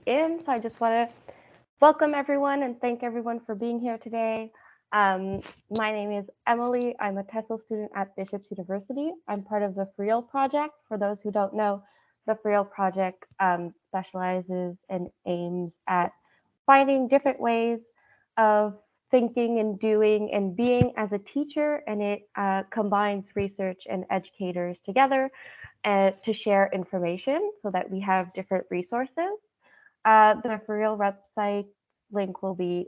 in. So I just want to welcome everyone and thank everyone for being here today. My name is Emily. I'm a TESOL student at Bishop's University. I'm part of the REEAL project. For those who don't know, the REEAL project specializes and aims at finding different ways of thinking and doing and being as a teacher, and it combines research and educators together to share information so that we have different resources. The REEAL website link will be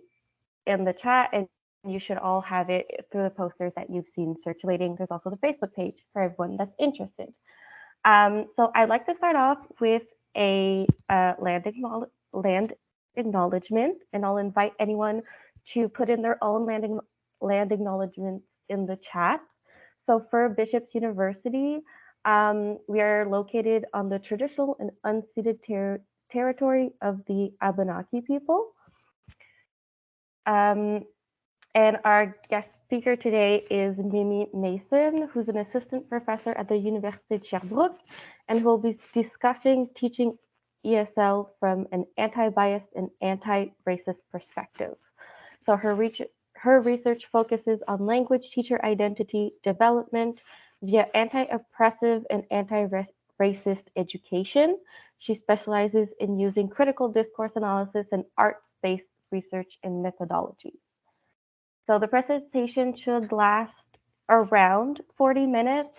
in the chat, and you should all have it through the posters that you've seen circulating. There's also the Facebook page for everyone that's interested. So I'd like to start off with a land acknowledgement, and I'll invite anyone to put in their own land acknowledgements in the chat. So for Bishop's University, we are located on the traditional and unceded territory of the Abenaki people. And our guest speaker today is Mimi Masson, who's an assistant professor at the Université de Sherbrooke, and who will be discussing teaching ESL from an anti-biased and anti-racist perspective. So her research focuses on language teacher identity development via anti-oppressive and anti-racist education. She specializes in using critical discourse analysis and arts-based research and methodologies. So the presentation should last around 40 minutes.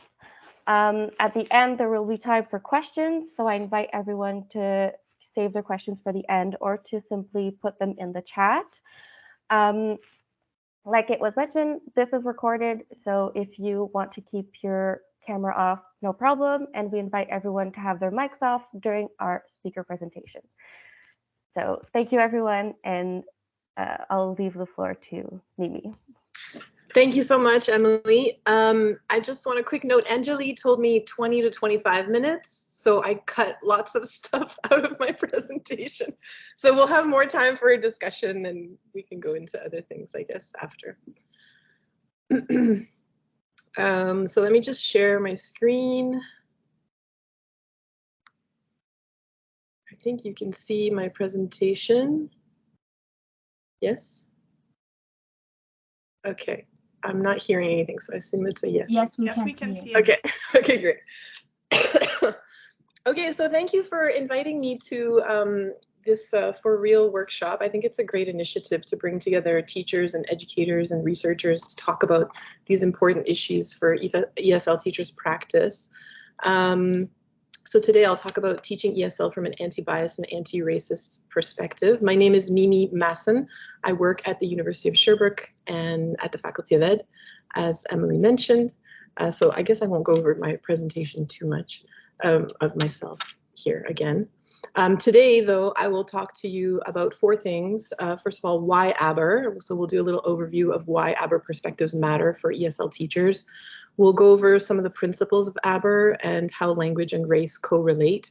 At the end, there will be time for questions. So I invite everyone to save their questions for the end or to simply put them in the chat. Like it was mentioned, this is recorded. So if you want to keep your camera off, no problem. And we invite everyone to have their mics off during our speaker presentation. So thank you, everyone. And I'll leave the floor to Mimi. Thank you so much, Emily. I just want a quick note. Anjali told me 20 to 25 minutes, so I cut lots of stuff out of my presentation. So we'll have more time for a discussion and we can go into other things, I guess, after. So let me just share my screen. I think you can see my presentation. Yes? Okay. I'm not hearing anything, so I assume it's a yes. Yes, we can see it. Okay, okay, great. Okay, so thank you for inviting me to this For Real workshop. I think it's a great initiative to bring together teachers and educators and researchers to talk about these important issues for ESL teachers' practice. So today I'll talk about teaching ESL from an anti-bias and anti-racist perspective. My name is Mimi Masson. I work at the University of Sherbrooke and at the Faculty of Ed, as Emily mentioned. So I guess I won't go over my presentation too much of myself here again. Today, though, I will talk to you about four things. First of all, why Aber? So we'll do a little overview of why Aber perspectives matter for ESL teachers. We'll go over some of the principles of Aber and how language and race correlate.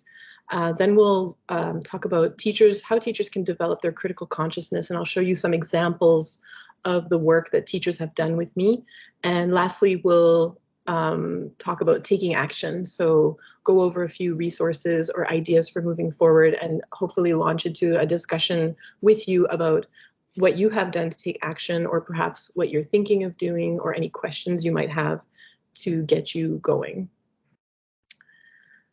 Then we'll talk about how teachers can develop their critical consciousness, and I'll show you some examples of the work that teachers have done with me. And lastly, we'll talk about taking action. So go over a few resources or ideas for moving forward and hopefully launch into a discussion with you about what you have done to take action, or perhaps what you're thinking of doing, or any questions you might have to get you going.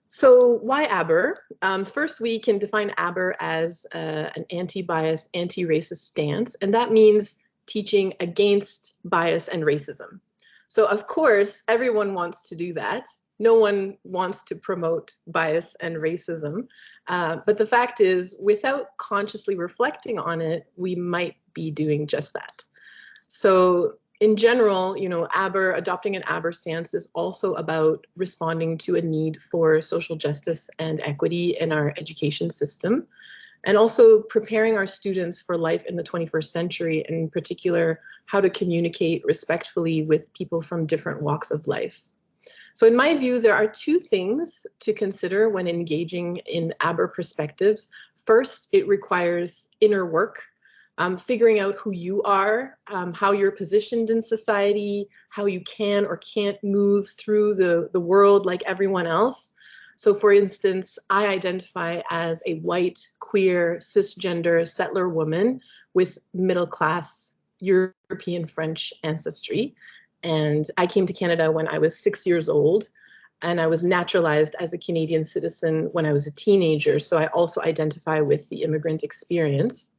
So why Aber? First, we can define Aber as an anti-biased, anti-racist stance, and that means teaching against bias and racism. So of course, everyone wants to do that. No one wants to promote bias and racism. But the fact is, without consciously reflecting on it, we might be doing just that. So in general, adopting an Aber stance is also about responding to a need for social justice and equity in our education system, and also preparing our students for life in the 21st century, and in particular, how to communicate respectfully with people from different walks of life. So in my view, there are two things to consider when engaging in Aber perspectives. First, it requires inner work. Figuring out who you are, how you're positioned in society, how you can or can't move through the world like everyone else. So for instance, I identify as a white, queer, cisgender settler woman with middle-class European French ancestry. And I came to Canada when I was 6 years old, and I was naturalized as a Canadian citizen when I was a teenager. So I also identify with the immigrant experience.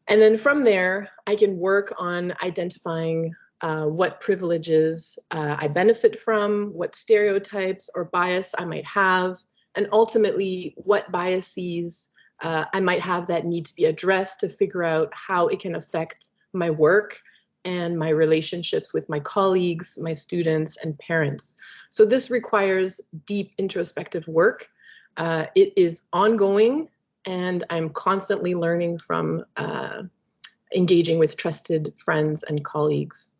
And then from there, I can work on identifying what privileges I benefit from, what stereotypes or bias I might have, and ultimately what biases I might have that need to be addressed to figure out how it can affect my work and my relationships with my colleagues, my students, and parents. So this requires deep introspective work. It is ongoing, and I'm constantly learning from engaging with trusted friends and colleagues.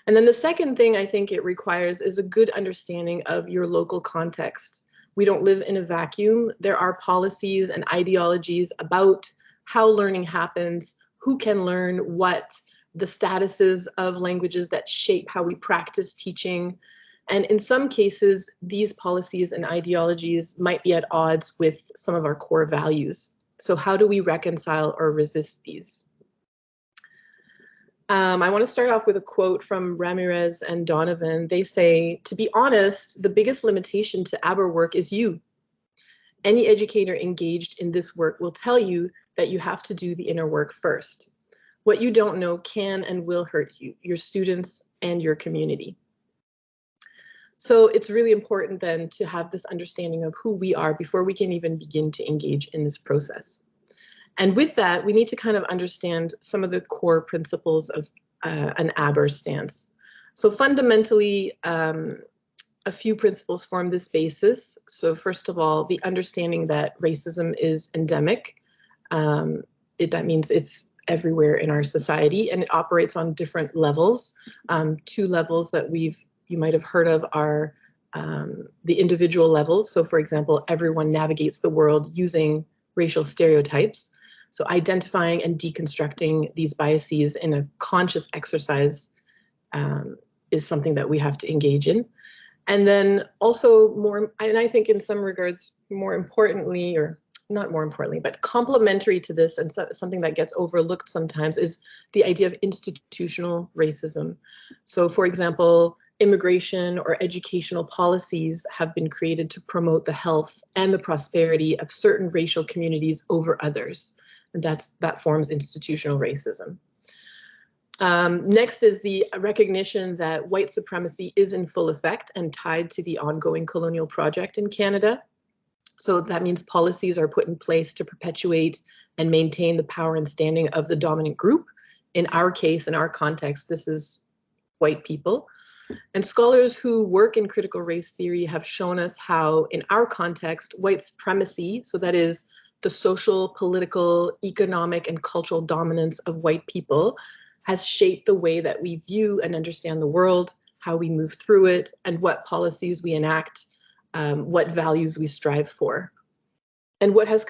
And then the second thing I think it requires is a good understanding of your local context. We don't live in a vacuum. There are policies and ideologies about how learning happens, who can learn what, the statuses of languages that shape how we practice teaching. And in some cases, these policies and ideologies might be at odds with some of our core values. So how do we reconcile or resist these? I want to start off with a quote from Ramirez and Donovan. They say, "To be honest, the biggest limitation to ABER work is you. Any educator engaged in this work will tell you that you have to do the inner work first. What you don't know can and will hurt you, your students, and your community." So it's really important then to have this understanding of who we are before we can even begin to engage in this process. And with that, we need to kind of understand some of the core principles of an ABER stance. So fundamentally, a few principles form this basis. So first of all, the understanding that racism is endemic. That means it's everywhere in our society, and it operates on different levels. Two levels that you might have heard of are the individual level. So for example, everyone navigates the world using racial stereotypes. So identifying and deconstructing these biases in a conscious exercise is something that we have to engage in. And then also and I think in some regards, more importantly, or not more importantly, but complementary to this, and something that gets overlooked sometimes, is the idea of institutional racism. So for example, immigration or educational policies have been created to promote the health and the prosperity of certain racial communities over others. And that forms institutional racism. Next is the recognition that white supremacy is in full effect and tied to the ongoing colonial project in Canada. So that means policies are put in place to perpetuate and maintain the power and standing of the dominant group. In our case, in our context, this is white people. And scholars who work in critical race theory have shown us how, in our context, white supremacy, so that is the social, political, economic, and cultural dominance of white people, has shaped the way that we view and understand the world, how we move through it, and what policies we enact, what values we strive for. And what has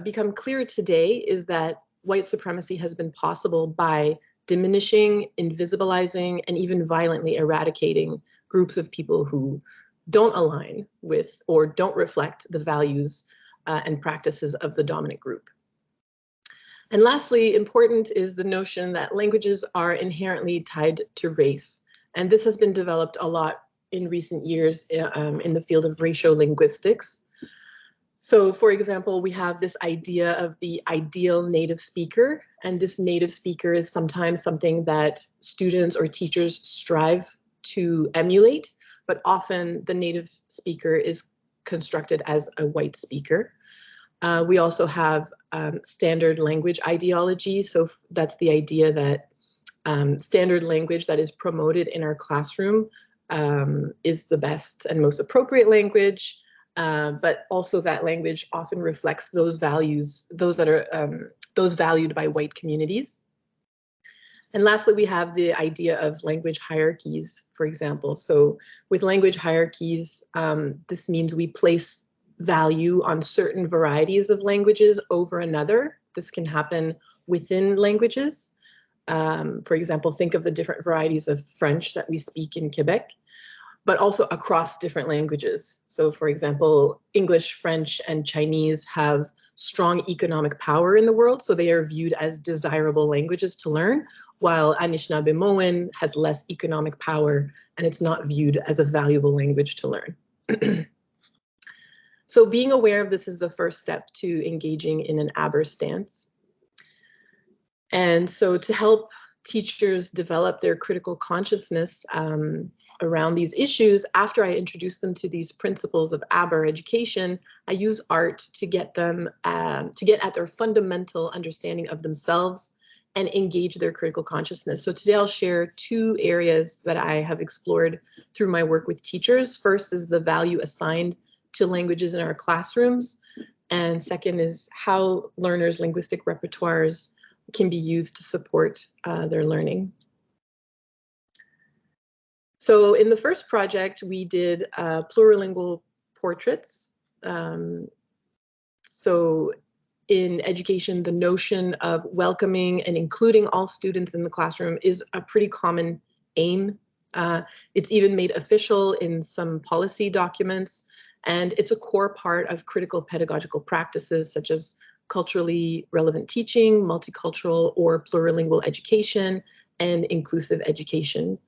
become clear today is that white supremacy has been possible by diminishing, invisibilizing, and even violently eradicating groups of people who don't align with or don't reflect the values and practices of the dominant group. And lastly, important is the notion that languages are inherently tied to race. And this has been developed a lot in recent years in the field of ratiolinguistics. So for example, we have this idea of the ideal native speaker, and this native speaker is sometimes something that students or teachers strive to emulate, but often the native speaker is constructed as a white speaker. We also have standard language ideology. So that's the idea that standard language that is promoted in our classroom is the best and most appropriate language, but also that language often reflects those values, those valued by white communities. And lastly, we have the idea of language hierarchies, for example. So with language hierarchies, this means we place value on certain varieties of languages over another. This can happen within languages. For example, think of the different varieties of French that we speak in Quebec. but also across different languages. So for example, English, French, and Chinese have strong economic power in the world, so they are viewed as desirable languages to learn, while Anishinaabe-Moan has less economic power and it's not viewed as a valuable language to learn. So being aware of this is the first step to engaging in an Aber stance. And so to help teachers develop their critical consciousness around these issues, after I introduce them to these principles of Aber education, I use art to get them to get at their fundamental understanding of themselves and engage their critical consciousness. So today I'll share two areas that I have explored through my work with teachers. First is the value assigned to languages in our classrooms, and second is how learners' linguistic repertoires can be used to support their learning. So in the first project, we did plurilingual portraits. So in education, the notion of welcoming and including all students in the classroom is a pretty common aim. It's even made official in some policy documents, and it's a core part of critical pedagogical practices such as culturally relevant teaching, multicultural or plurilingual education, and inclusive education.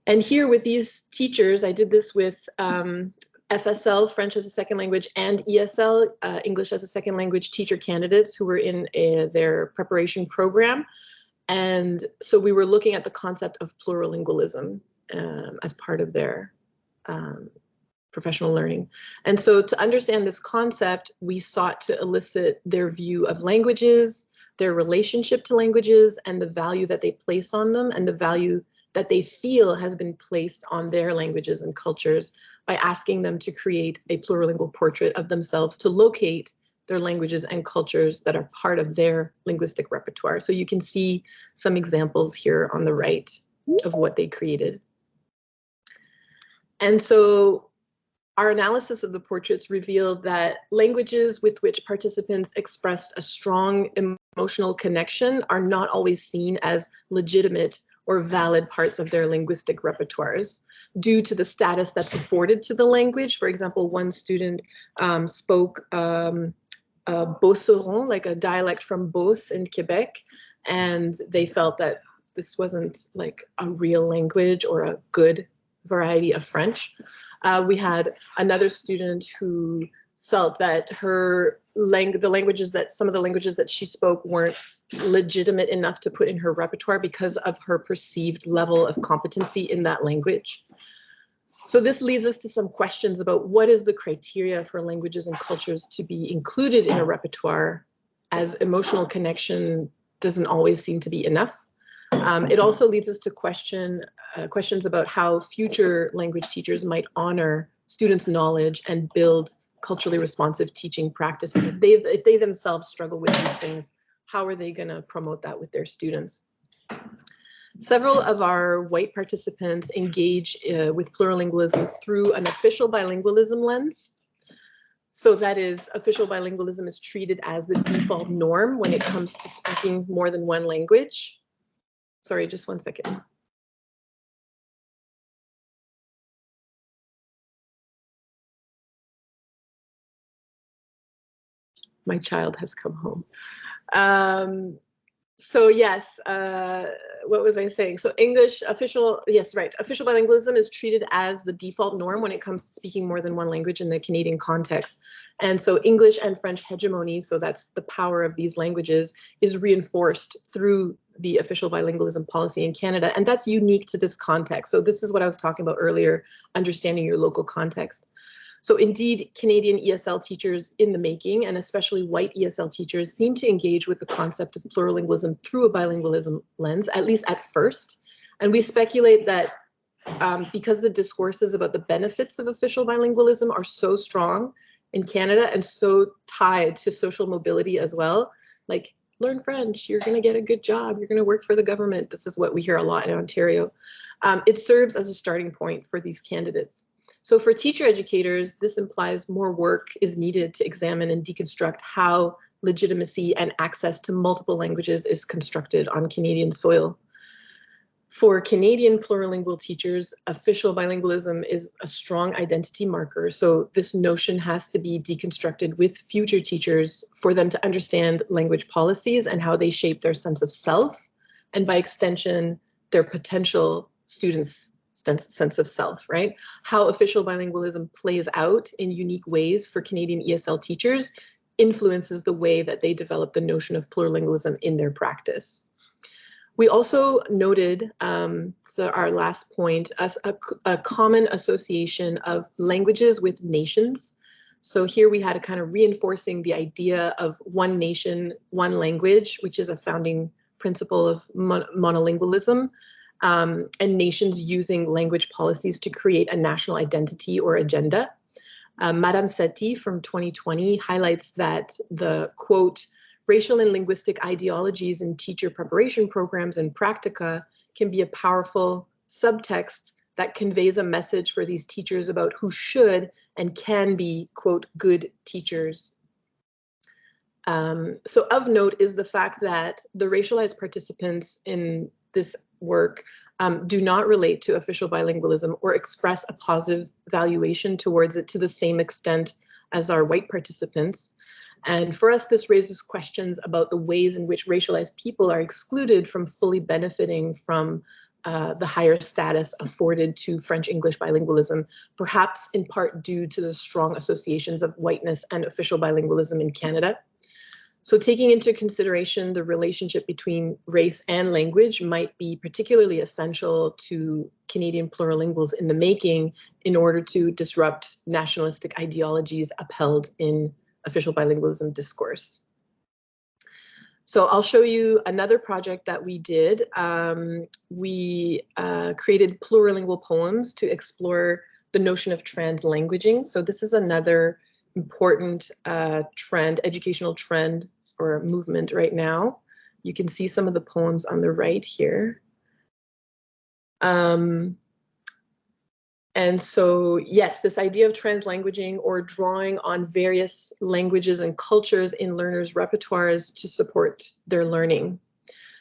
And here with these teachers, I did this with FSL, French as a second language, and ESL, English as a second language teacher candidates who were in their preparation program. And so we were looking at the concept of plurilingualism as part of their professional learning. And so to understand this concept, we sought to elicit their view of languages, their relationship to languages, and the value that they place on them, and the value that they feel has been placed on their languages and cultures, by asking them to create a plurilingual portrait of themselves to locate their languages and cultures that are part of their linguistic repertoire. So you can see some examples here on the right of what they created. And so our analysis of the portraits revealed that languages with which participants expressed a strong emotional connection are not always seen as legitimate or valid parts of their linguistic repertoires due to the status that's afforded to the language. For example, one student spoke Beauceron, like a dialect from Beauce in Quebec, and they felt that this wasn't like a real language or a good variety of French. We had another student who felt that the languages that some of the languages that she spoke weren't legitimate enough to put in her repertoire because of her perceived level of competency in that language. So this leads us to some questions about what is the criteria for languages and cultures to be included in a repertoire, as emotional connection doesn't always seem to be enough. It also leads us to questions about how future language teachers might honor students' knowledge and build culturally responsive teaching practices. If they themselves struggle with these things, how are they going to promote that with their students? Several of our white participants engage with plurilingualism through an official bilingualism lens. So that is, official bilingualism is treated as the default norm when it comes to speaking more than one language. Sorry, just one second. My child has come home. So yes, what was I saying? So official bilingualism is treated as the default norm when it comes to speaking more than one language in the Canadian context. And so English and French hegemony, so that's the power of these languages, is reinforced through the official bilingualism policy in Canada. And that's unique to this context. So this is what I was talking about earlier, understanding your local context. So indeed, Canadian ESL teachers in the making, and especially white ESL teachers, seem to engage with the concept of plurilingualism through a bilingualism lens, at least at first. And we speculate that because the discourses about the benefits of official bilingualism are so strong in Canada and so tied to social mobility as well, like learn French, you're going to get a good job, you're going to work for the government. This is what we hear a lot in Ontario. It serves as a starting point for these candidates. So for teacher educators, this implies more work is needed to examine and deconstruct how legitimacy and access to multiple languages is constructed on Canadian soil. For Canadian plurilingual teachers, official bilingualism is a strong identity marker. So this notion has to be deconstructed with future teachers for them to understand language policies and how they shape their sense of self, and by extension, their potential students' sense of self, right? How official bilingualism plays out in unique ways for Canadian ESL teachers influences the way that they develop the notion of plurilingualism in their practice. We also noted, so our last point, a common association of languages with nations. So here we had a kind of reinforcing the idea of one nation, one language, which is a founding principle of monolingualism, and nations using language policies to create a national identity or agenda. Madame Sethi from 2020 highlights that the, quote, racial and linguistic ideologies in teacher preparation programs and practica can be a powerful subtext that conveys a message for these teachers about who should and can be, quote, good teachers. So of note is the fact that the racialized participants in this work do not relate to official bilingualism or express a positive valuation towards it to the same extent as our white participants. And for us, this raises questions about the ways in which racialized people are excluded from fully benefiting from the higher status afforded to French-English bilingualism, perhaps in part due to the strong associations of whiteness and official bilingualism in Canada. So taking into consideration the relationship between race and language might be particularly essential to Canadian plurilinguals in the making in order to disrupt nationalistic ideologies upheld in official bilingualism discourse. So I'll show you another project that we did. We created plurilingual poems to explore the notion of translanguaging. So this is another important trend, educational trend or movement right now. You can see some of the poems on the right here. And so, yes, this idea of translanguaging or drawing on various languages and cultures in learners' repertoires to support their learning.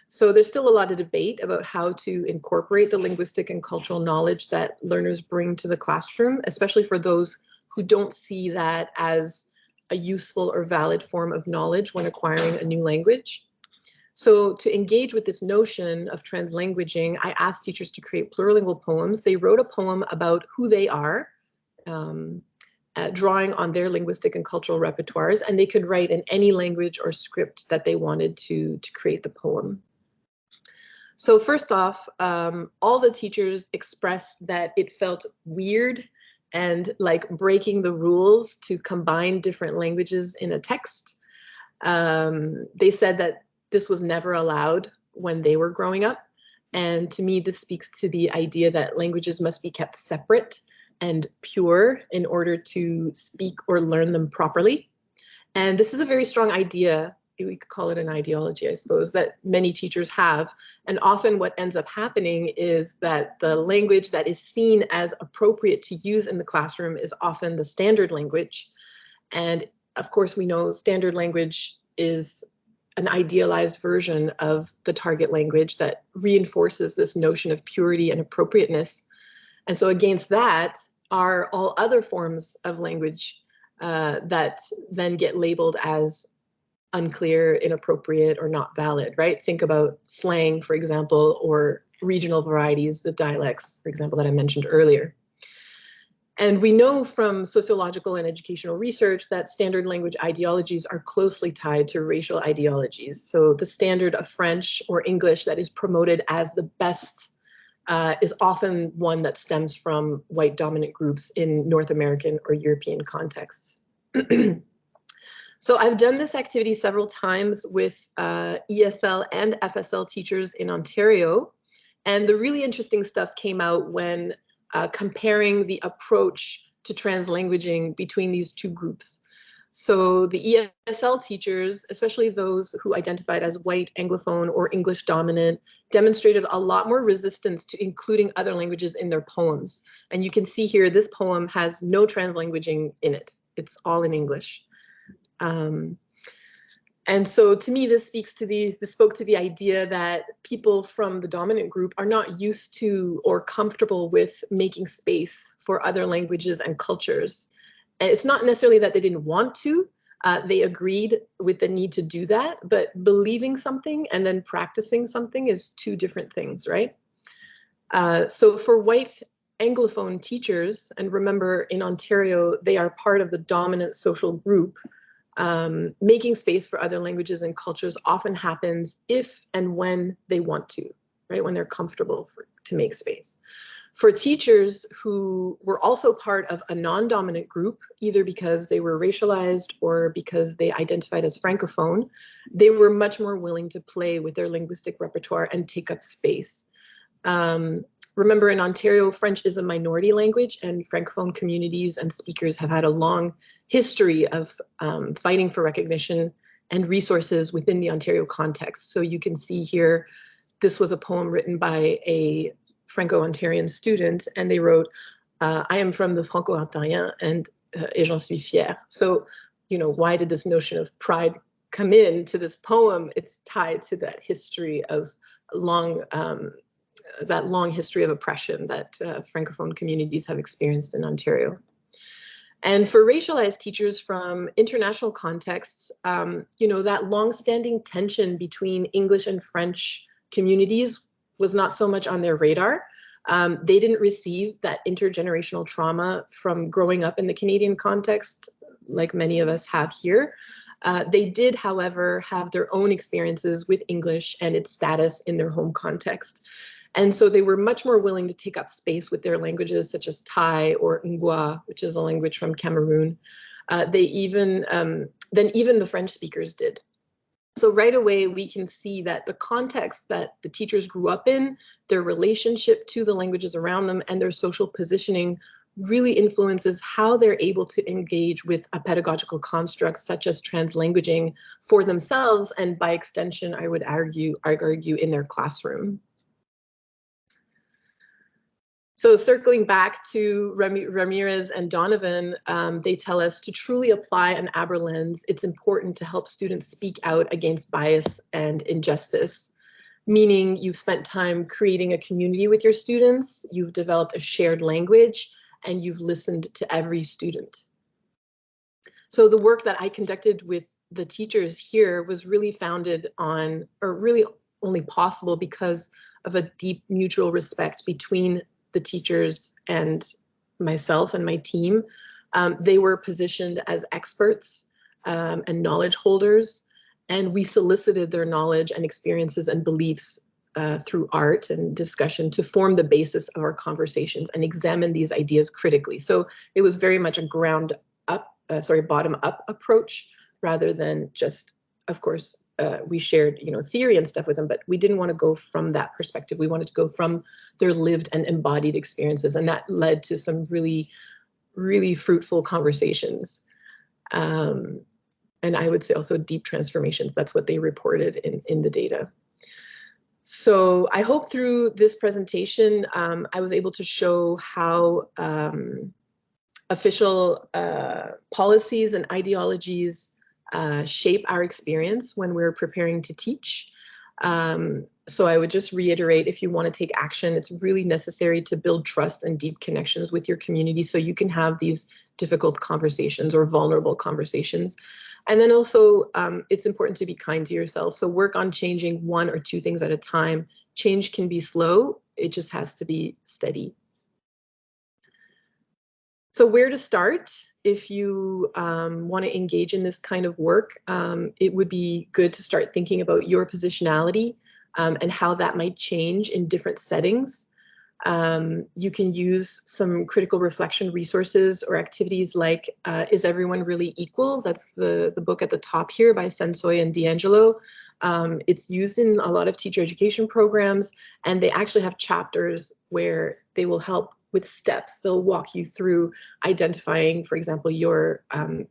So there's still a lot of debate about how to incorporate the linguistic and cultural knowledge that learners bring to the classroom, especially for those who don't see that as a useful or valid form of knowledge when acquiring a new language. So to engage with this notion of translanguaging, I asked teachers to create plurilingual poems. They wrote a poem about who they are, drawing on their linguistic and cultural repertoires, and they could write in any language or script that they wanted to create the poem. So first off, all the teachers expressed that it felt weird and like breaking the rules to combine different languages in a text. They said that this was never allowed when they were growing up. And to me, this speaks to the idea that languages must be kept separate and pure in order to speak or learn them properly. And this is a very strong idea, we could call it an ideology, I suppose, that many teachers have. And often what ends up happening is that the language that is seen as appropriate to use in the classroom is often the standard language. And of course, we know standard language is an idealized version of the target language that reinforces this notion of purity and appropriateness. And so against that are all other forms of language that then get labeled as unclear, inappropriate, or not valid, right? Think about slang, for example, or regional varieties, the dialects, for example, that I mentioned earlier. And we know from sociological and educational research that standard language ideologies are closely tied to racial ideologies. So the standard of French or English that is promoted as the best is often one that stems from white dominant groups in North American or European contexts. So I've done this activity several times with ESL and FSL teachers in Ontario. And the really interesting stuff came out when comparing the approach to translanguaging between these two groups. So the ESL teachers, especially those who identified as white, Anglophone, or English dominant, demonstrated a lot more resistance to including other languages in their poems. And you can see here, this poem has no translanguaging in it. It's all in English. And so to me, this spoke to the idea that people from the dominant group are not used to or comfortable with making space for other languages and cultures. And it's not necessarily that they didn't want to, they agreed with the need to do that, but believing something and then practicing something is two different things, right? So for white Anglophone teachers, and remember in Ontario, they are part of the dominant social group, making space for other languages and cultures often happens if and when they want to, right? When they're comfortable to make space. For teachers who were also part of a non-dominant group, either because they were racialized or because they identified as Francophone, they were much more willing to play with their linguistic repertoire and take up space. Remember, in Ontario, French is a minority language, and Francophone communities and speakers have had a long history of fighting for recognition and resources within the Ontario context. So you can see here, this was a poem written by a Franco-Ontarian student, and they wrote, I am from the Franco-Ontarien, and et j'en suis fier. So, you know, why did this notion of pride come into this poem? It's tied to that history of that long history of oppression that Francophone communities have experienced in Ontario. And for racialized teachers from international contexts, you know, that long-standing tension between English and French communities was not so much on their radar. They didn't receive that intergenerational trauma from growing up in the Canadian context, like many of us have here. They did, however, have their own experiences with English and its status in their home context. And so they were much more willing to take up space with their languages, such as Thai or Ngwa, which is a language from Cameroon. Then even the French speakers did. So right away, we can see that the context that the teachers grew up in, their relationship to the languages around them, and their social positioning really influences how they're able to engage with a pedagogical construct such as translanguaging for themselves, and by extension, I would argue in their classroom. So circling back to Ramirez and Donovan, they tell us to truly apply an Aber lens, it's important to help students speak out against bias and injustice, meaning you've spent time creating a community with your students, you've developed a shared language, and you've listened to every student. So the work that I conducted with the teachers here was really founded on, or really only possible because of a deep mutual respect between the teachers and myself and my team. They were positioned as experts and knowledge holders, and we solicited their knowledge and experiences and beliefs through art and discussion to form the basis of our conversations and examine these ideas critically. So it was very much a bottom-up approach rather than just, of course, we shared, you know, theory and stuff with them, but we didn't want to go from that perspective. We wanted to go from their lived and embodied experiences, and that led to some really, really fruitful conversations. And I would say also deep transformations. That's what they reported in the data. So I hope through this presentation, I was able to show how official policies and ideologies shape our experience when we're preparing to teach. So I would just reiterate, if you want to take action, it's really necessary to build trust and deep connections with your community so you can have these difficult conversations or vulnerable conversations. And then also, it's important to be kind to yourself. So work on changing 1 or 2 things at a time. Change can be slow. It just has to be steady. So where to start? If you want to engage in this kind of work, it would be good to start thinking about your positionality and how that might change in different settings. You can use some critical reflection resources or activities like Is Everyone Really Equal? That's the book at the top here by Sensoy and D'Angelo. It's used in a lot of teacher education programs, and they actually have chapters where they will help with steps. They'll walk you through identifying, for example, your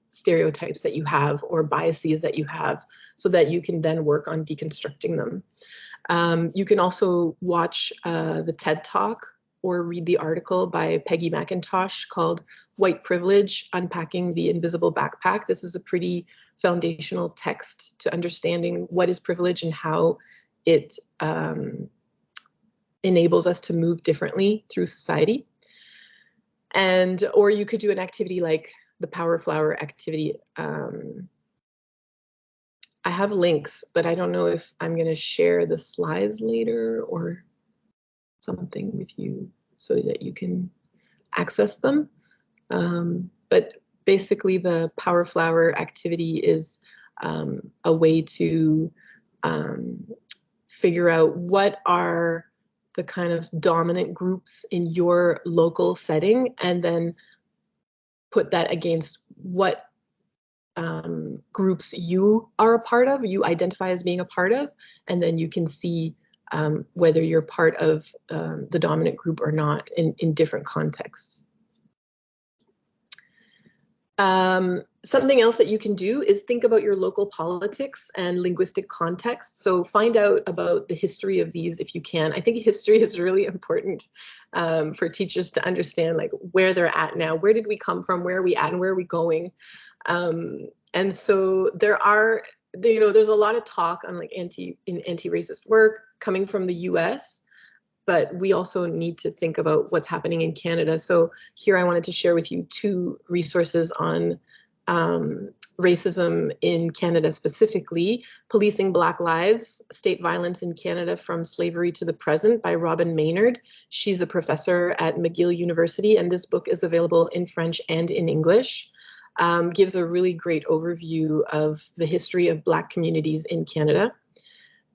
stereotypes that you have or biases that you have so that you can then work on deconstructing them. You can also watch the TED Talk or read the article by Peggy McIntosh called White Privilege, Unpacking the Invisible Backpack. This is a pretty foundational text to understanding what is privilege and how it enables us to move differently through society. And, or you could do an activity like the Power Flower activity. I have links, but I don't know if I'm going to share the slides later or something with you so that you can access them. But basically the Power Flower activity is a way to figure out what are the kind of dominant groups in your local setting, and then put that against what groups you are a part of, you identify as being a part of, and then you can see whether you're part of the dominant group or not in different contexts. Something else that you can do is think about your local politics and linguistic context. So find out about the history of these if you can. I think history is really important for teachers to understand, like, where they're at now. Where did we come from? Where are we at? And where are we going? And so there's a lot of talk on like anti-racist work coming from the US, but we also need to think about what's happening in Canada. So here I wanted to share with you 2 resources on racism in Canada specifically. Policing Black Lives, State Violence in Canada from Slavery to the Present by Robin Maynard. She's a professor at McGill University, and this book is available in French and in English. Gives a really great overview of the history of Black communities in Canada.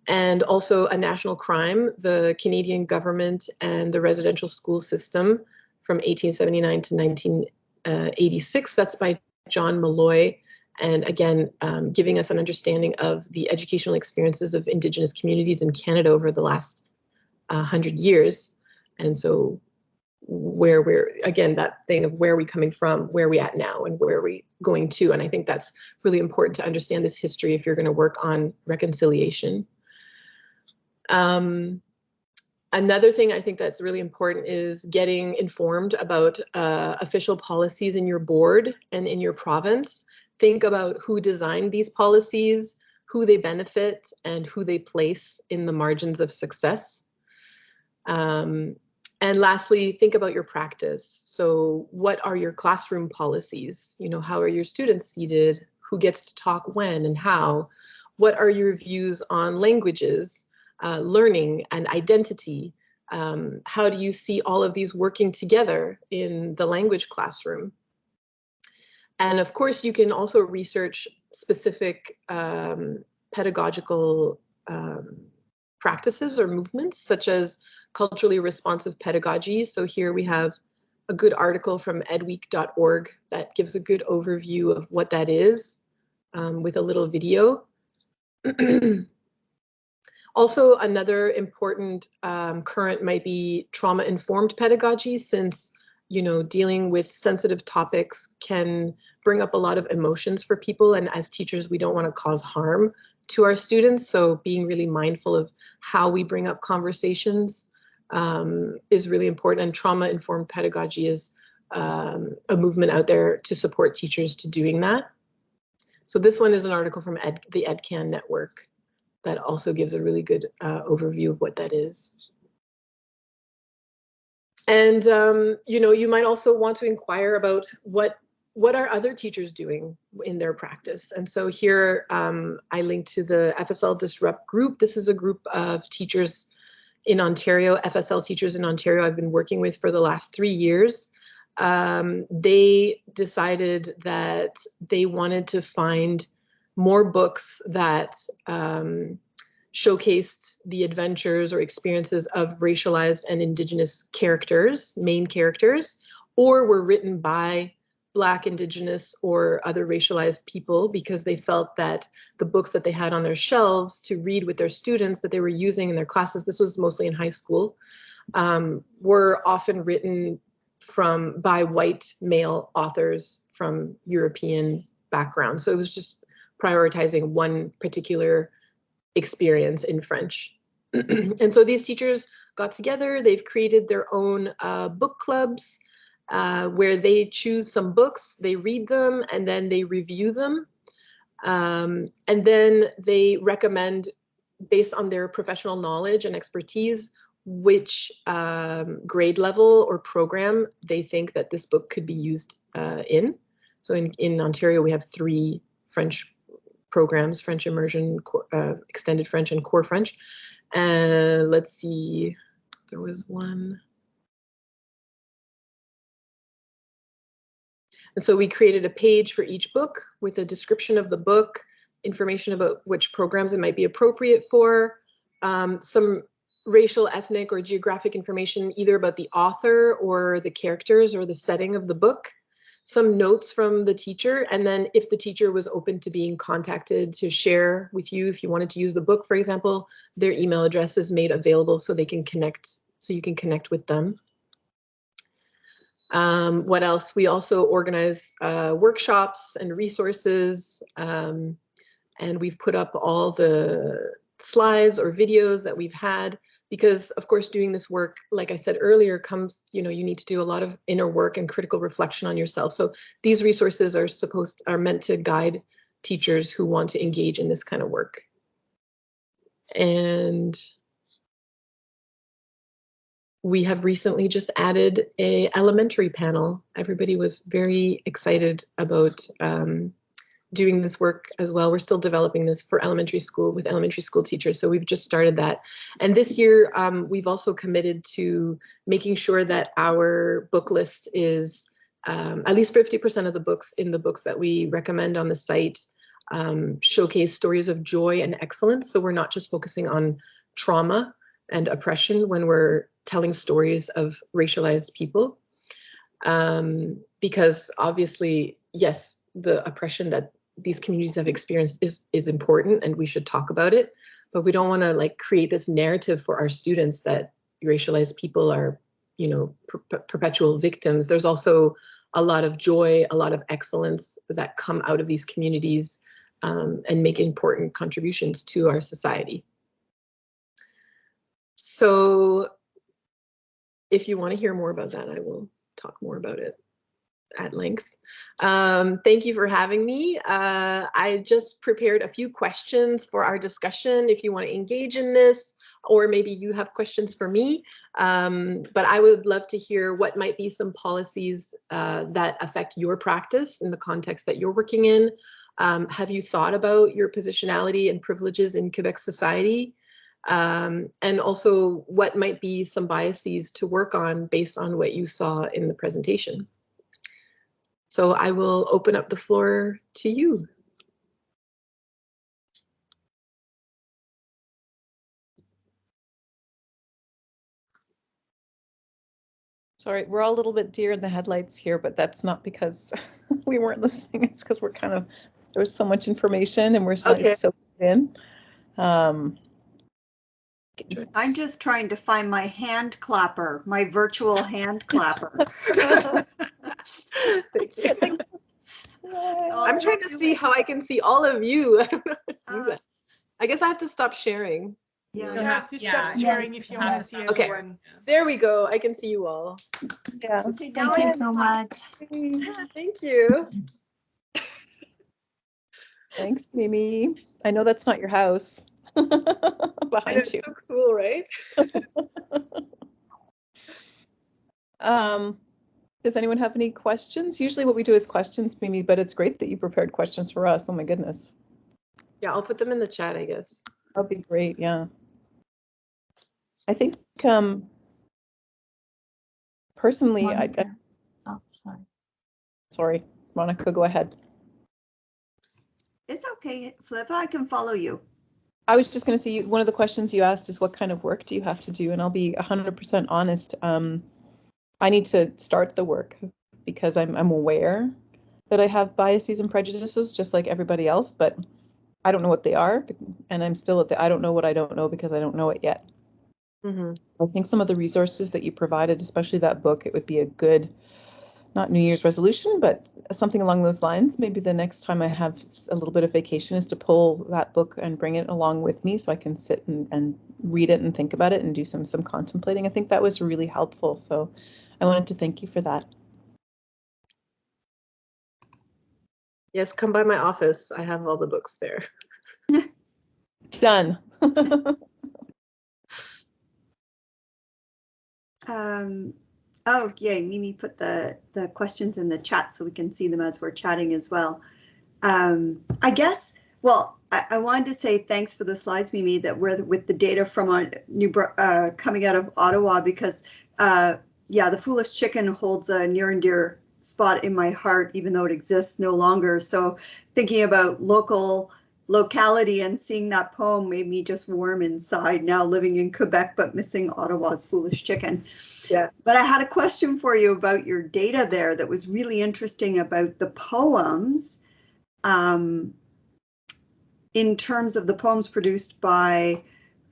And also A National Crime, the Canadian government and the residential school system from 1879 to 1986. That's by John Malloy. And again, giving us an understanding of the educational experiences of Indigenous communities in Canada over the last 100 years. And so where we're, again, that thing of where are we coming from, where are we at now, and where are we going to? And I think that's really important to understand this history if you're going to work on reconciliation. Another thing I think that's really important is getting informed about official policies in your board and in your province. Think about who designed these policies, who they benefit, and who they place in the margins of success. And lastly, think about your practice. So what are your classroom policies? You know, how are your students seated? Who gets to talk when and how? What are your views on languages? Learning and identity. How do you see all of these working together in the language classroom? And of course, you can also research specific pedagogical practices or movements, such as culturally responsive pedagogy. So here we have a good article from edweek.org that gives a good overview of what that is, with a little video. Also, another important current might be trauma-informed pedagogy, since, you know, dealing with sensitive topics can bring up a lot of emotions for people. And as teachers, we don't want to cause harm to our students. So being really mindful of how we bring up conversations is really important. And trauma-informed pedagogy is a movement out there to support teachers to doing that. So this one is an article from the EdCan network that also gives a really good overview of what that is. And you know, you might also want to inquire about what are other teachers doing in their practice. And so here I linked to the FSL Disrupt group. This is a group of teachers in Ontario, FSL teachers in Ontario I've been working with for the last 3 years. They decided that they wanted to find more books that showcased the adventures or experiences of racialized and Indigenous characters, main characters, or were written by Black, Indigenous, or other racialized people, because they felt that the books that they had on their shelves to read with their students that they were using in their classes, this was mostly in high school, were often written by white male authors from European background. So it was just prioritizing one particular experience in French. And so these teachers got together, they've created their own book clubs where they choose some books, they read them, and then they review them. And then they recommend, based on their professional knowledge and expertise, which grade level or program they think that this book could be used in. So in Ontario, we have 3 French programs: French immersion, extended French, and core French. Let's see, there was one. And so we created a page for each book with a description of the book, information about which programs it might be appropriate for, some racial, ethnic, or geographic information either about the author or the characters or the setting of the book, some notes from the teacher, and then if the teacher was open to being contacted to share with you, if you wanted to use the book, for example, their email address is made available so they can connect, so you can connect with them. What else? We also organize workshops and resources, and we've put up all the slides or videos that we've had, because of course doing this work, like I said earlier, comes, you need to do a lot of inner work and critical reflection on yourself. So these resources are meant to guide teachers who want to engage in this kind of work. And we have recently just added an elementary panel. Everybody was very excited about doing this work as well. We're still developing this for elementary school with elementary school teachers. So we've just started that. And this year, we've also committed to making sure that our book list is at least 50% of the books in the books that we recommend on the site showcase stories of joy and excellence. So we're not just focusing on trauma and oppression when we're telling stories of racialized people. Because obviously, yes, the oppression that these communities have experienced is important and we should talk about it, but we don't want to create this narrative for our students that racialized people are, perpetual victims. There's also a lot of joy, a lot of excellence that come out of these communities and make important contributions to our society. So if you want to hear more about that, I will talk more about it at length. Thank you for having me. I just prepared a few questions for our discussion if you want to engage in this, or maybe you have questions for me. But I would love to hear what might be some policies that affect your practice in the context that you're working in. Have you thought about your positionality and privileges in Quebec society? And also what might be some biases to work on based on what you saw in the presentation. So I will open up the floor to you. Sorry, we're all a little bit deer in the headlights here, but that's not because we weren't listening. It's because we're there was so much information and we're so in. I'm just trying to find my hand clapper, my virtual hand clapper. Thank you. I'm trying to see how I can see all of you. I don't know how to do that. I guess I have to stop sharing. Yeah, You have to stop sharing if you want to see everyone. Okay, there we go. I can see you all. Yeah. Okay, Thank you so much. Thank you. Thanks, Mimi. I know that's not your house. Behind you. So cool, right? Does anyone have any questions? Usually what we do is questions, Mimi, but it's great that you prepared questions for us. Oh my goodness. Yeah, I'll put them in the chat, I guess. That'd be great, yeah. I think personally, Oh, sorry. Sorry, Monica, go ahead. it's okay, Flippa, I can follow you. I was just going to say, one of the questions you asked is what kind of work do you have to do? And I'll be 100% honest. I need to start the work because I'm aware that I have biases and prejudices just like everybody else, but I don't know what they are. And I'm still at I don't know what I don't know because I don't know it yet. Mm-hmm. I think some of the resources that you provided, especially that book, it would be a good not New Year's resolution, but something along those lines. Maybe the next time I have a little bit of vacation is to pull that book and bring it along with me so I can sit and read it and think about it and do some contemplating. I think that was really helpful. So I wanted to thank you for that. Yes, come by my office. I have all the books there. Done. Oh, yay, Mimi put the questions in the chat so we can see them as we're chatting as well. I guess, well, I wanted to say thanks for the slides, Mimi, that were with the data from coming out of Ottawa, because yeah, the foolish chicken holds a near and dear spot in my heart, even though it exists no longer. So thinking about locality and seeing that poem made me just warm inside, now living in Quebec but missing Ottawa's foolish chicken. Yeah. But I had a question for you about your data there that was really interesting about the poems, in terms of the poems produced by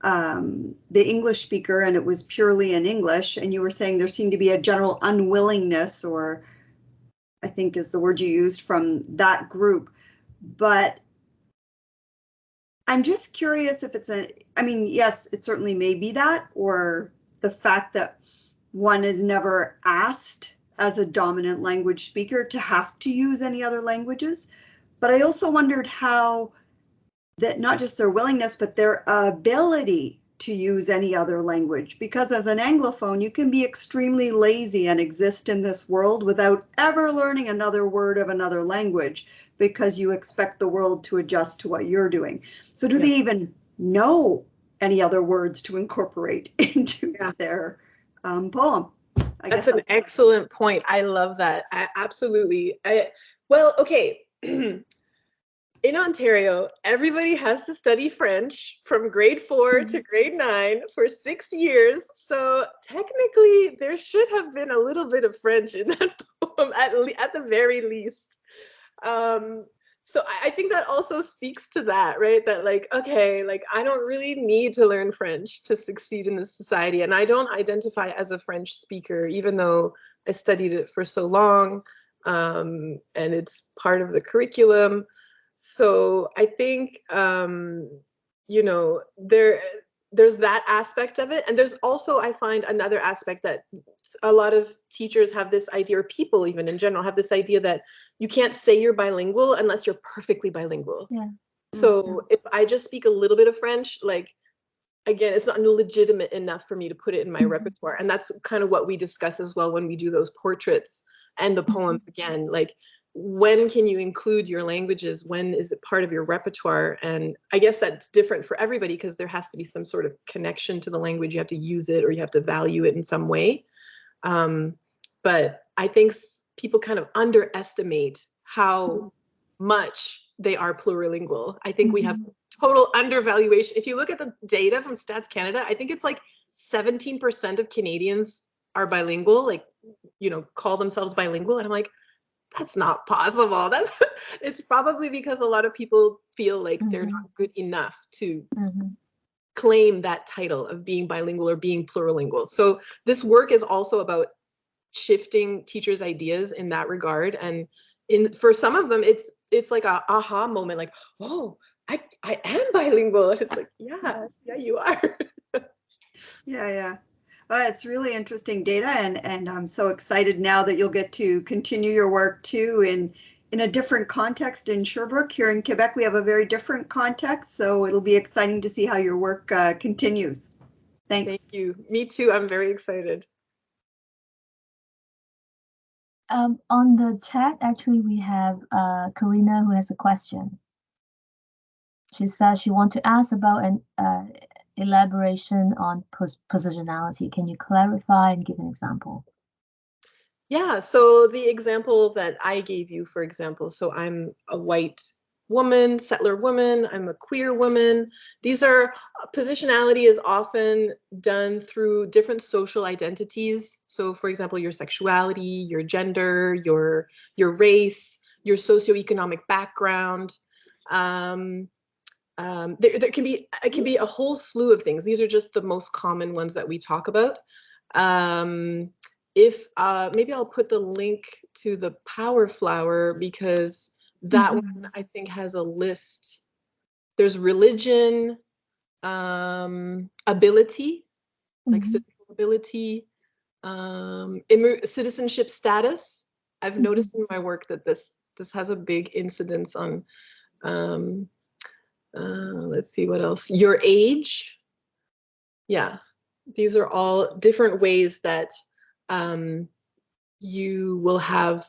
the English speaker, and it was purely in English, and you were saying there seemed to be a general unwillingness, or I think is the word you used, from that group. But I'm just curious if it's I mean, yes, it certainly may be that, or the fact that one is never asked as a dominant language speaker to have to use any other languages. But I also wondered how that not just their willingness, but their ability to use any other language. Because as an Anglophone, you can be extremely lazy and exist in this world without ever learning another word of another language, because you expect the world to adjust to what you're doing. So do they even know any other words to incorporate into their poem? That's an excellent point. I love that. Absolutely. Well, okay. In Ontario, everybody has to study French from grade 4 to grade 9 for 6 years. So technically, there should have been a little bit of French in that poem, at the very least. So I think that also speaks to that, right? That like, okay, like I don't really need to learn French to succeed in this society. And I don't identify as a French speaker, even though I studied it for so long, and it's part of the curriculum. So I think, you know, there's that aspect of it. And there's also, I find, another aspect that a lot of teachers have this idea, or people even in general have this idea, that you can't say you're bilingual unless you're perfectly bilingual. Yeah. So if I just speak a little bit of French, like, again, it's not legitimate enough for me to put it in my repertoire. And that's kind of what we discuss as well when we do those portraits and the poems. Again, like, when can you include your languages? When is it part of your repertoire? And I guess that's different for everybody, because there has to be some sort of connection to the language. You have to use it, or you have to value it in some way. But I think people kind of underestimate how much they are plurilingual. I think we have total undervaluation. If you look at the data from Stats Canada, I think it's like 17% of Canadians are bilingual, like, you know, call themselves bilingual. And I'm like, that's not possible. It's probably because a lot of people feel like they're not good enough to claim that title of being bilingual or being plurilingual. So this work is also about shifting teachers' ideas in that regard. And for some of them, it's like a aha moment, like, oh, I am bilingual. And it's like, yeah, you are. Yeah. Well, it's really interesting data, and I'm so excited now that you'll get to continue your work too in a different context in Sherbrooke. Here in Quebec, we have a very different context, so it'll be exciting to see how your work continues. Thanks. Thank you. Me too. I'm very excited. On the chat, actually, we have Karina who has a question. She says she wants to ask about an elaboration on positionality. Can you clarify and give an example? Yeah, so the example that I gave you, for example, so I'm a white woman, settler woman, I'm a queer woman. These are, positionality is often done through different social identities. So for example, your sexuality, your gender, your race, your socioeconomic background. It can be a whole slew of things. These are just the most common ones that we talk about. if maybe I'll put the link to the Power Flower, because that one I think has a list. There's religion, ability, like physical ability, citizenship status. I've noticed in my work that this has a big incidence on, let's see what else, your age. Yeah, these are all different ways that you will have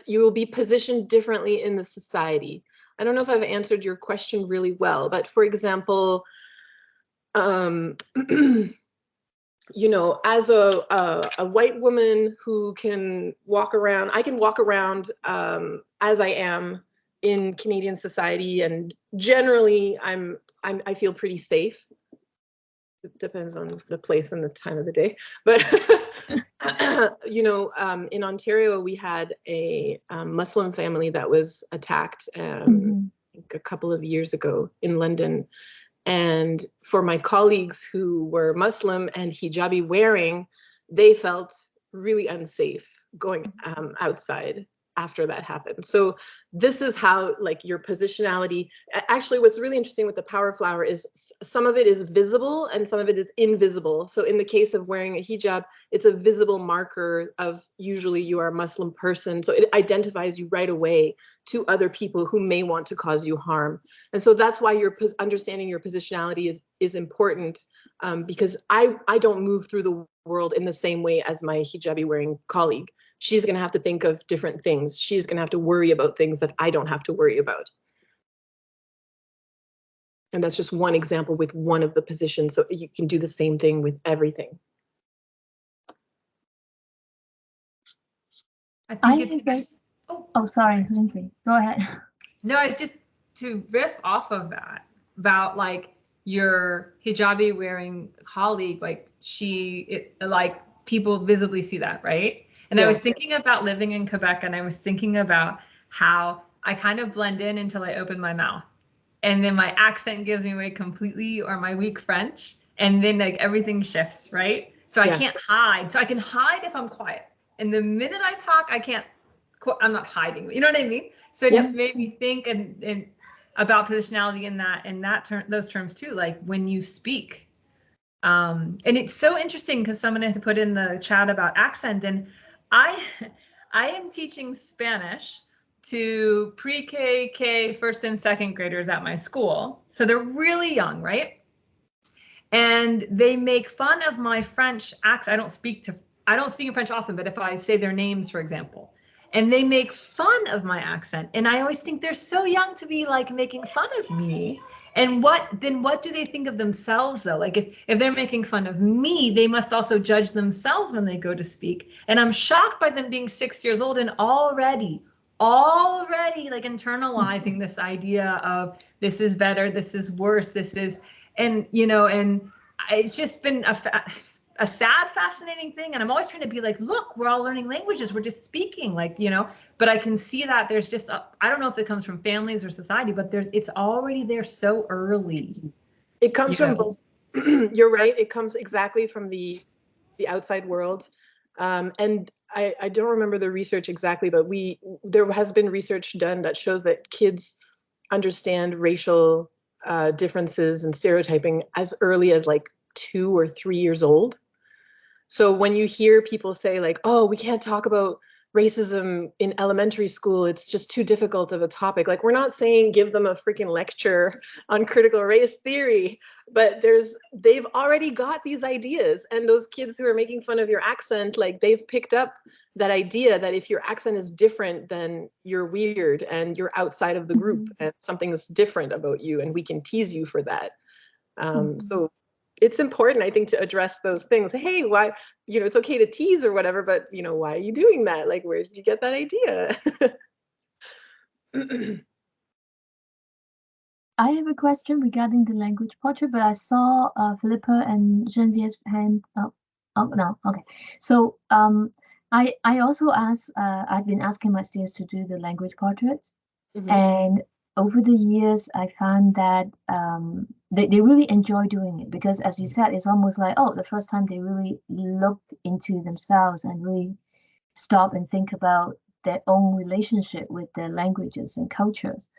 you will be positioned differently in the society. I don't know if I've answered your question really well, but for example, you know, as a white woman who can walk around, I can walk around as I am in Canadian society, and generally I feel pretty safe. It depends on the place and the time of the day, but you know, in Ontario we had a Muslim family that was attacked a couple of years ago in London. And for my colleagues who were Muslim and hijabi wearing, they felt really unsafe going outside after that happened. So this is how, like, your positionality, actually what's really interesting with the Power Flower is some of it is visible and some of it is invisible. So in the case of wearing a hijab, it's a visible marker of usually you are a Muslim person. So it identifies you right away to other people who may want to cause you harm. And so that's why your understanding your positionality is important, because I don't move through the world in the same way as my hijabi wearing colleague. She's going to have to think of different things. She's going to have to worry about things that I don't have to worry about. And that's just one example with one of the positions. So you can do the same thing with everything. I think it's interesting. Oh, sorry, Lindsay, go ahead. No, it's just to riff off of that about like your hijabi wearing colleague, like like people visibly see that, right? And I was thinking about living in Quebec, and I was thinking about how I kind of blend in until I open my mouth. And then my accent gives me away completely, or my weak French. And then like everything shifts, right? So I can't hide. So I can hide if I'm quiet. And the minute I talk, I'm not hiding. You know what I mean? So it just made me think and about positionality in those terms too, like when you speak. And it's so interesting because someone had to put in the chat about accent, and I am teaching Spanish to pre-K, K, first and second graders at my school. So they're really young, right? And they make fun of my French accent. I don't speak in French often, but if I say their names, for example, and they make fun of my accent. And I always think they're so young to be like making fun of me. And what do they think of themselves though? Like if they're making fun of me, they must also judge themselves when they go to speak. And I'm shocked by them being 6 years old and already like internalizing this idea of this is better, this is worse, this is, and you know, and it's just been a sad, fascinating thing. And I'm always trying to be like, look, we're all learning languages. We're just speaking, like, you know, but I can see that there's just, I don't know if it comes from families or society, but it's already there so early. It comes from both. You're right. It comes exactly from the outside world. And I don't remember the research exactly, but there has been research done that shows that kids understand racial differences and stereotyping as early as like 2 or 3 years old. So when you hear people say like, oh, we can't talk about racism in elementary school, it's just too difficult of a topic. Like, we're not saying give them a freaking lecture on critical race theory, but they've already got these ideas. And those kids who are making fun of your accent, like, they've picked up that idea that if your accent is different, then you're weird and you're outside of the group and something's different about you and we can tease you for that. So it's important, I think, to address those things. Hey, why, you know, it's okay to tease or whatever, but, you know, why are you doing that? Like, where did you get that idea? I have a question regarding the language portrait, but I saw Philippa and Genevieve's hand. Oh, no, okay. So I also asked, I've been asking my students to do the language portraits, and over the years, I found that they really enjoy doing it because, as you said, it's almost like, oh, the first time they really looked into themselves and really stop and think about their own relationship with their languages and cultures.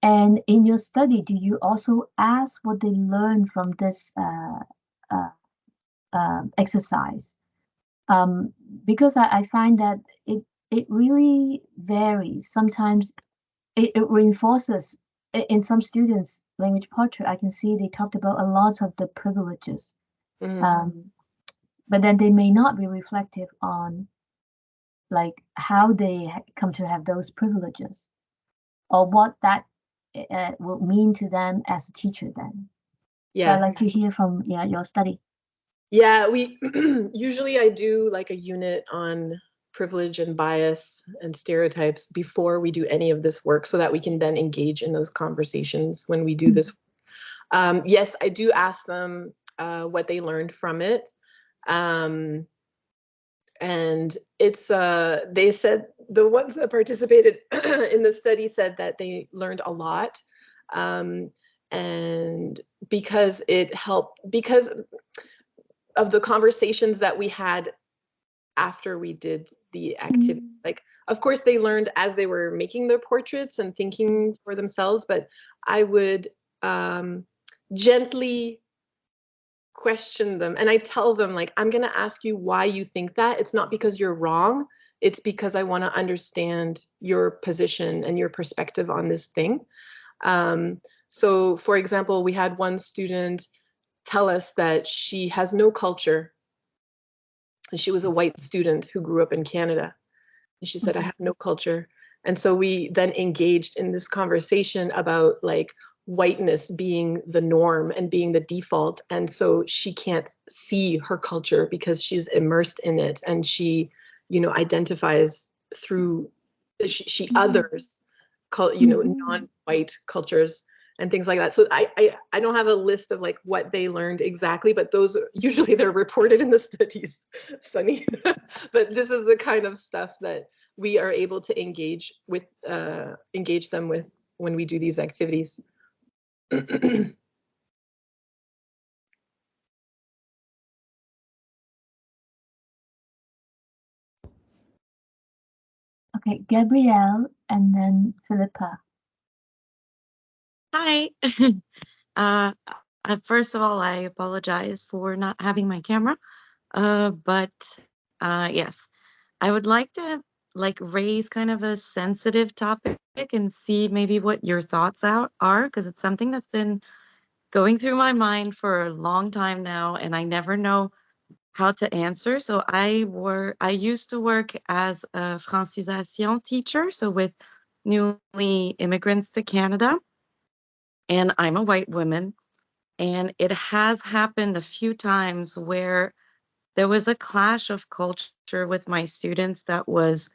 And in your study, do you also ask what they learned from this exercise? Because I find that it really varies. Sometimes it reinforces in some students' language portrait. I can see they talked about a lot of the privileges, but then they may not be reflective on like how they come to have those privileges or what that will mean to them as a teacher then. Yeah. So I'd like to hear from your study. Yeah, we usually I do like a unit on privilege and bias and stereotypes before we do any of this work so that we can then engage in those conversations when we do this. Yes, I do ask them what they learned from it. And it's they said the ones that participated in the study said that they learned a lot, and because it helped, because of the conversations that we had after we did the activity. Like, of course, they learned as they were making their portraits and thinking for themselves, but I would gently question them, and I tell them, like, I'm going to ask you why you think that. It's not because you're wrong. It's because I want to understand your position and your perspective on this thing. So, for example, we had one student tell us that she has no culture. She was a white student who grew up in Canada. And she said, I have no culture. And so we then engaged in this conversation about like whiteness being the norm and being the default. And so she can't see her culture because she's immersed in it. And she, you know, identifies through, she others, you know, non-white cultures and things like that. So I don't have a list of like what they learned exactly, but those usually they're reported in the studies, Sunny. But this is the kind of stuff that we are able to engage them with when we do these activities. Okay, Gabrielle and then Philippa. Hi. First of all, I apologize for not having my camera. But yes, I would like to like raise kind of a sensitive topic and see maybe what your thoughts are, because it's something that's been going through my mind for a long time now, and I never know how to answer. So I used to work as a francisation teacher, so with newly immigrants to Canada, and I'm a white woman. And it has happened a few times where there was a clash of culture with my students that was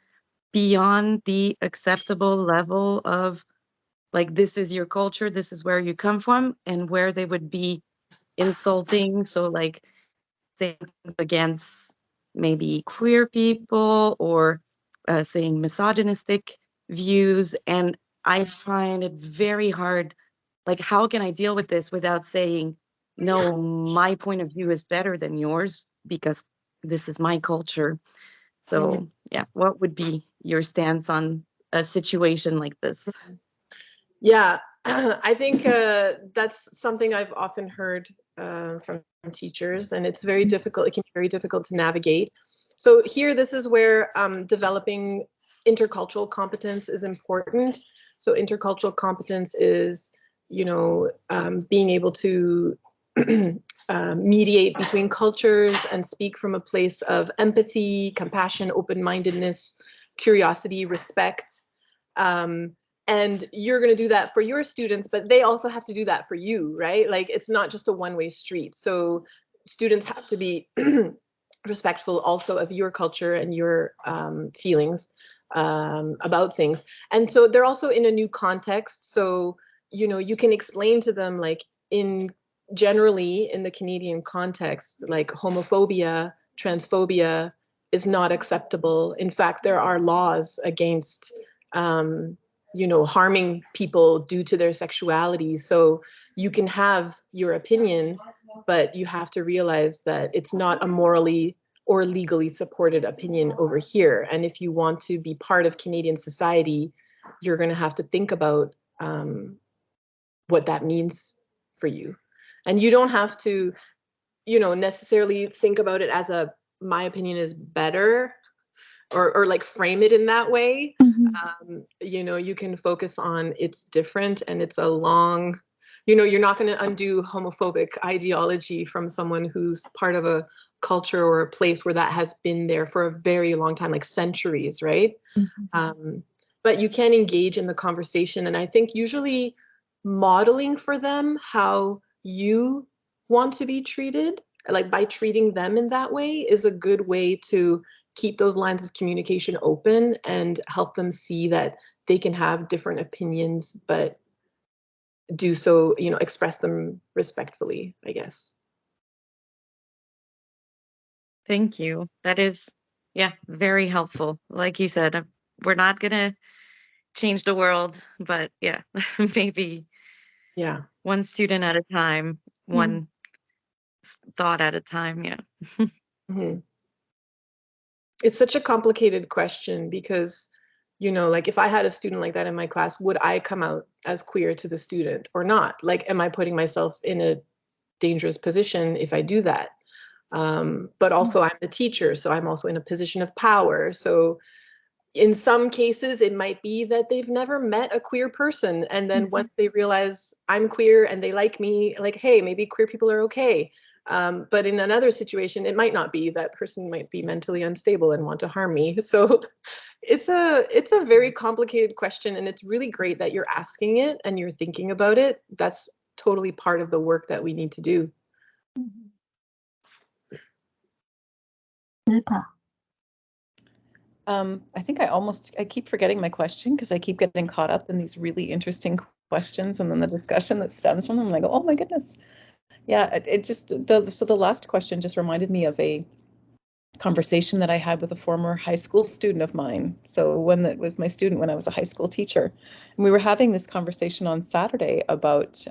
beyond the acceptable level of like, this is your culture, this is where you come from, and where they would be insulting. So like saying things against maybe queer people or saying misogynistic views. And I find it very hard. Like, how can I deal with this without saying, no, my point of view is better than yours because this is my culture? So yeah, what would be your stance on a situation like this? Yeah, I think that's something I've often heard from teachers, and it's very difficult. It can be very difficult to navigate. So here, this is where developing intercultural competence is important. So intercultural competence is, you know, being able to mediate between cultures and speak from a place of empathy, compassion, open-mindedness, curiosity, respect. And you're going to do that for your students, but they also have to do that for you, right? Like, it's not just a one-way street. So students have to be respectful also of your culture and your feelings about things. And so they're also in a new context. So, you know, you can explain to them, like, generally in the Canadian context, like homophobia, transphobia is not acceptable. In fact, there are laws against you know, harming people due to their sexuality. So you can have your opinion, but you have to realize that it's not a morally or legally supported opinion over here. And if you want to be part of Canadian society, you're going to have to think about what that means for you. And you don't have to, you know, necessarily think about it as a, my opinion is better, or like frame it in that way. You know, you can focus on it's different and it's a long, you know, you're not going to undo homophobic ideology from someone who's part of a culture or a place where that has been there for a very long time, like centuries, right? But you can engage in the conversation. And I think usually modeling for them how you want to be treated, like by treating them in that way, is a good way to keep those lines of communication open and help them see that they can have different opinions, but do so, you know, express them respectfully, I guess. Thank you. That is, yeah, very helpful. Like you said, we're not going to change the world, but yeah, maybe one student at a time, one thought at a time. Yeah. It's such a complicated question because, you know, like if I had a student like that in my class, would I come out as queer to the student or not? Like, am I putting myself in a dangerous position if I do that? But also I'm the teacher, so I'm also in a position of power. So in some cases, it might be that they've never met a queer person. And then once they realize I'm queer and they like me, like, hey, maybe queer people are okay. But in another situation, it might not be. That person might be mentally unstable and want to harm me. So it's a very complicated question. And it's really great that you're asking it and you're thinking about it. That's totally part of the work that we need to do. I think I keep forgetting my question because I keep getting caught up in these really interesting questions and then the discussion that stems from them. I'm like, oh my goodness. Yeah, it just, so the last question just reminded me of a conversation that I had with a former high school student of mine. So one that was my student when I was a high school teacher. And we were having this conversation on Saturday about,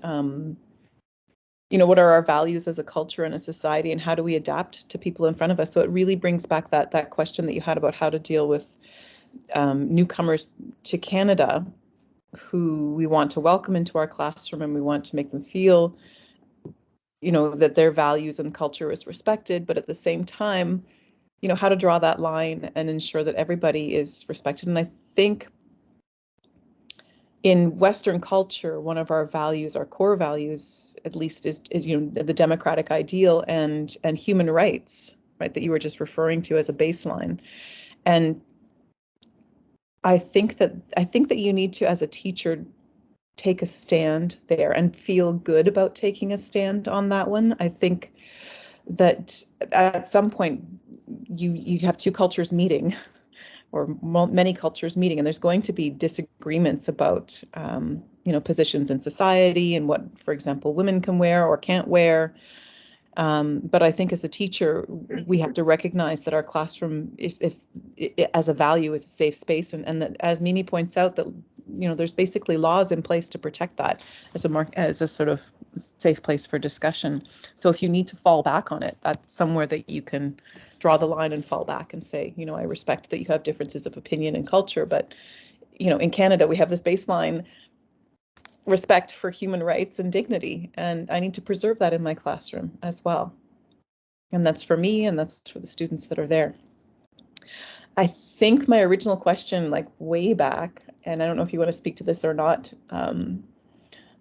you know, what are our values as a culture and a society, and how do we adapt to people in front of us? So it really brings back that question that you had about how to deal with newcomers to Canada who we want to welcome into our classroom, and we want to make them feel, you know, that their values and culture is respected, but at the same time, you know, how to draw that line and ensure that everybody is respected. And I think in Western culture, one of our values, our core values, at least, is you know, the democratic ideal and human rights, right, that you were just referring to as a baseline. And I think that you need to, as a teacher, take a stand there and feel good about taking a stand on that one. I think that at some point you have two cultures meeting, or many cultures meeting, and there's going to be disagreements about you know, positions in society and what, for example, women can wear or can't wear. But I think as a teacher, we have to recognize that our classroom, if as a value, is a safe space, and that, as Mimi points out, that, you know, there's basically laws in place to protect that as a sort of safe place for discussion. So if you need to fall back on it, that's somewhere that you can draw the line and fall back and say, you know, I respect that you have differences of opinion and culture, but, you know, in Canada we have this baseline respect for human rights and dignity, and I need to preserve that in my classroom as well. And that's for me, and that's for the students that are there. I think my original question, like way back, and I don't know if you want to speak to this or not,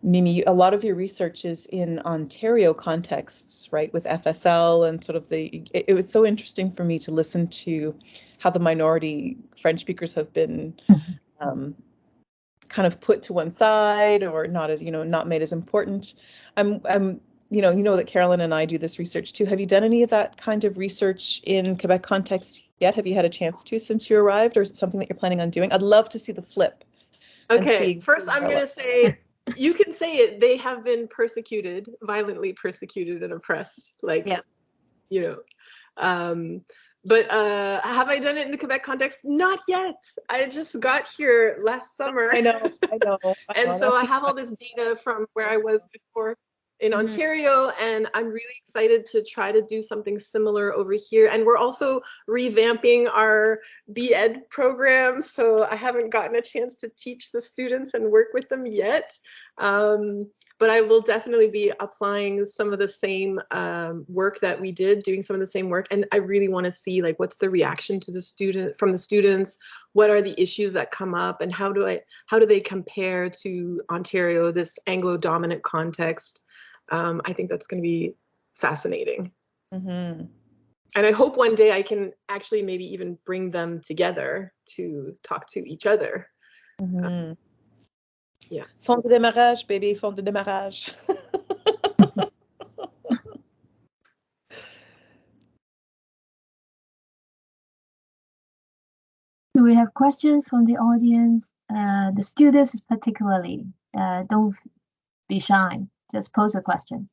Mimi, a lot of your research is in Ontario contexts, right, with FSL and sort of it was so interesting for me to listen to how the minority French speakers have been kind of put to one side, or not as, you know, not made as important. I'm you know that Carolyn and I do this research too. Have you done any of that kind of research in Quebec context yet? Have you had a chance to since you arrived, or is it something that you're planning on doing? I'd love to see the flip. Okay, first I'm going to say, you can say it, they have been violently persecuted and oppressed, like, yeah, you know. But have I done it in the Quebec context? Not yet. I just got here last summer. I know. And so I have all this data from where I was before in Ontario, and I'm really excited to try to do something similar over here. And we're also revamping our B.Ed program, so I haven't gotten a chance to teach the students and work with them yet. But I will definitely be applying some of the same work that we did, doing some of the same work. And I really want to see like what's the reaction to the students, what are the issues that come up, and how do they compare to Ontario, this Anglo-dominant context. I think that's going to be fascinating. And I hope one day I can actually maybe even bring them together to talk to each other. Yeah. Fond de démarrage, baby, fond de démarrage. Do we have questions from the audience? The students particularly, don't be shy, just pose your questions.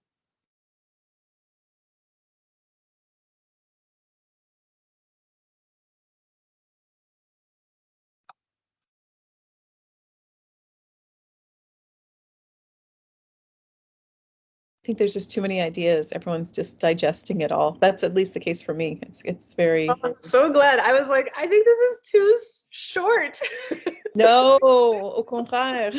I think there's just too many ideas. Everyone's just digesting it all. That's at least the case for me. It's very. Oh, I'm so glad. I was like, I think this is too short. No, au contraire.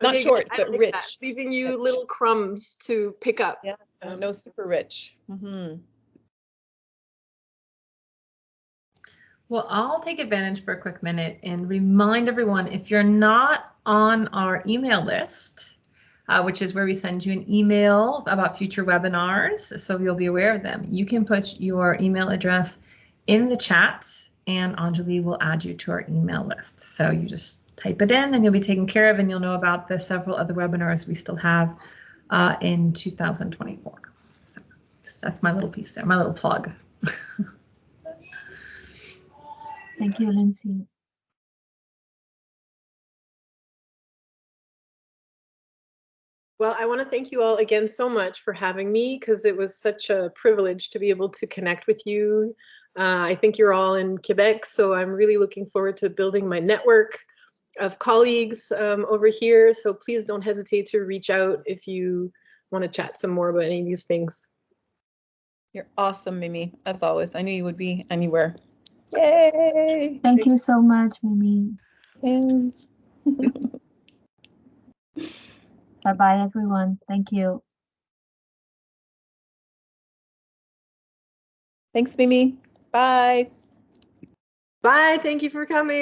Not Okay, short, I but like rich. that. Leaving you little crumbs to pick up. Yeah, no, super rich. Well, I'll take advantage for a quick minute and remind everyone, if you're not on our email list, which is where we send you an email about future webinars, so you'll be aware of them, you can put your email address in the chat and Anjali will add you to our email list. So you just type it in and you'll be taken care of, and you'll know about the several other webinars we still have in 2024. So that's my little piece there, my little plug. Thank you, Lindsay. Well, I want to thank you all again so much for having me, because it was such a privilege to be able to connect with you. I think you're all in Quebec, so I'm really looking forward to building my network of colleagues over here. So please don't hesitate to reach out if you want to chat some more about any of these things. You're awesome, Mimi, as always. I knew you would be anywhere. Yay! Thank you so much, Mimi. Thanks. Bye-bye, everyone. Thank you. Thanks, Mimi. Bye. Bye. Thank you for coming.